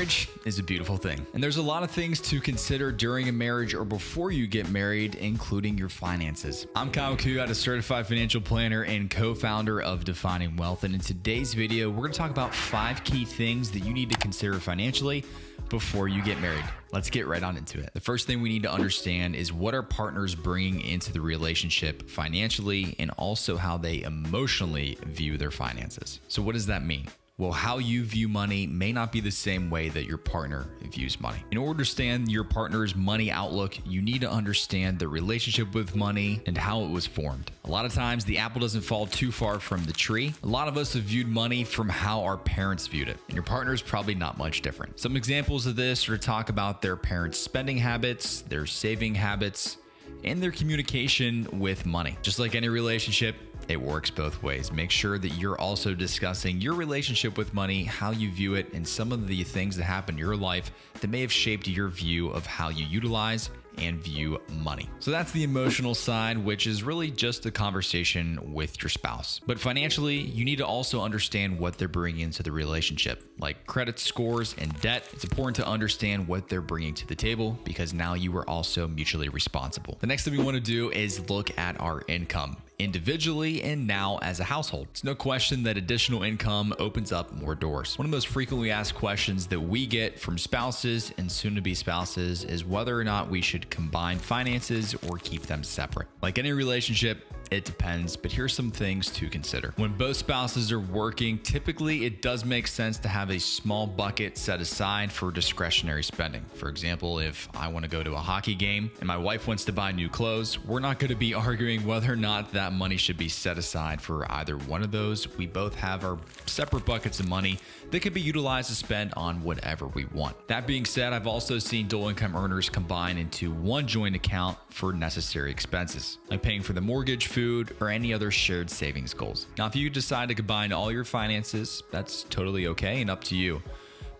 Marriage is a beautiful thing, and there's a lot of things to consider during a marriage or before you get married, including your finances. I'm Kyle Kuyat, a certified financial planner and co-founder of Defining Wealth, and in today's video, we're going to talk about 5 key things that you need to consider financially before you get married. Let's get right on into it. The first thing we need to understand is what are partners bringing into the relationship financially, and also how they emotionally view their finances. So what does that mean? Well, how you view money may not be the same way that your partner views money. In order to understand your partner's money outlook, you need to understand the relationship with money and how it was formed. A lot of times, the apple doesn't fall too far from the tree. A lot of us have viewed money from how our parents viewed it, and your partner is probably not much different. Some examples of this are to talk about their parents' spending habits, their saving habits, and their communication with money. Just like any relationship, it works both ways. Make sure that you're also discussing your relationship with money, how you view it, and some of the things that happen in your life that may have shaped your view of how you utilize and view money. So that's the emotional side, which is really just a conversation with your spouse. But financially, you need to also understand what they're bringing into the relationship, like credit scores and debt. It's important to understand what they're bringing to the table because now you are also mutually responsible. The next thing we want to do is look at our income, individually and now as a household. It's no question that additional income opens up more doors. One of the most frequently asked questions that we get from spouses and soon-to-be spouses is whether or not we should combine finances or keep them separate. Like any relationship, it depends, but here's some things to consider. When both spouses are working, typically it does make sense to have a small bucket set aside for discretionary spending. For example, if I want to go to a hockey game and my wife wants to buy new clothes, we're not going to be arguing whether or not that money should be set aside for either one of those. We both have our separate buckets of money that could be utilized to spend on whatever we want. That being said, I've also seen dual income earners combine into one joint account for necessary expenses, like paying for the mortgage, food, or any other shared savings goals. Now, if you decide to combine all your finances, that's totally okay and up to you.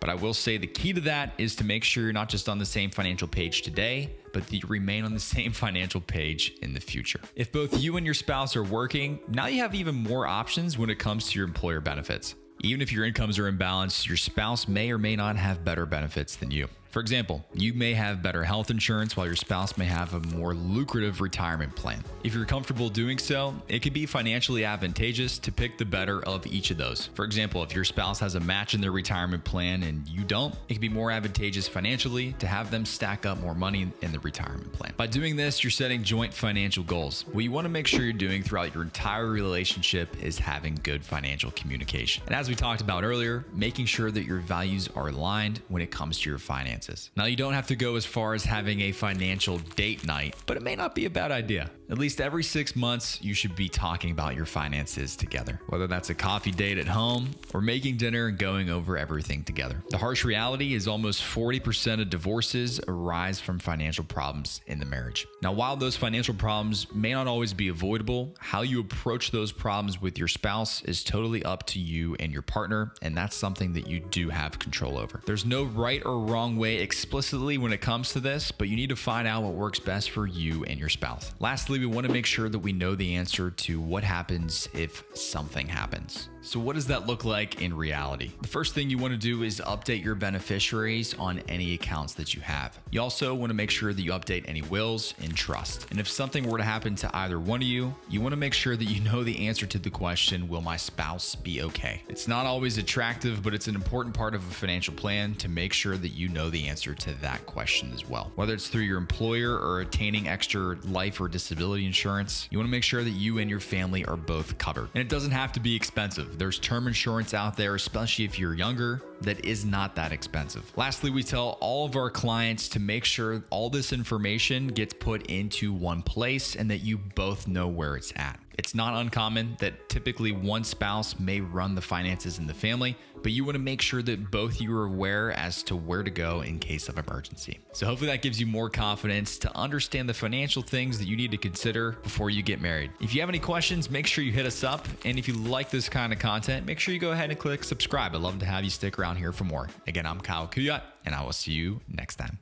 But I will say the key to that is to make sure you're not just on the same financial page today, but that you remain on the same financial page in the future. If both you and your spouse are working, now you have even more options when it comes to your employer benefits. Even if your incomes are imbalanced, your spouse may or may not have better benefits than you. For example, you may have better health insurance while your spouse may have a more lucrative retirement plan. If you're comfortable doing so, it can be financially advantageous to pick the better of each of those. For example, if your spouse has a match in their retirement plan and you don't, it can be more advantageous financially to have them stack up more money in the retirement plan. By doing this, you're setting joint financial goals. What you want to make sure you're doing throughout your entire relationship is having good financial communication. And as we talked about earlier, making sure that your values are aligned when it comes to your finances. Now, you don't have to go as far as having a financial date night, but it may not be a bad idea. At least every 6 months, you should be talking about your finances together, whether that's a coffee date at home or making dinner and going over everything together. The harsh reality is almost 40% of divorces arise from financial problems in the marriage. Now, while those financial problems may not always be avoidable, how you approach those problems with your spouse is totally up to you and your partner, and that's something that you do have control over. There's no right or wrong way explicitly when it comes to this, but you need to find out what works best for you and your spouse. Lastly, we want to make sure that we know the answer to what happens if something happens. So what does that look like in reality? The first thing you want to do is update your beneficiaries on any accounts that you have. You also want to make sure that you update any wills and trust. And if something were to happen to either one of you, you want to make sure that you know the answer to the question, will my spouse be okay? It's not always attractive, but it's an important part of a financial plan to make sure that you know the answer to that question as well. Whether it's through your employer or attaining extra life or disability insurance, you want to make sure that you and your family are both covered. And it doesn't have to be expensive. There's term insurance out there, especially if you're younger, that is not that expensive. Lastly, we tell all of our clients to make sure all this information gets put into one place and that you both know where it's at. It's not uncommon that typically one spouse may run the finances in the family, but you want to make sure that both you are aware as to where to go in case of emergency. So hopefully that gives you more confidence to understand the financial things that you need to consider before you get married. If you have any questions, make sure you hit us up. And if you like this kind of content, make sure you go ahead and click subscribe. I'd love to have you stick around here for more. Again, I'm Kyle Kuyat, and I will see you next time.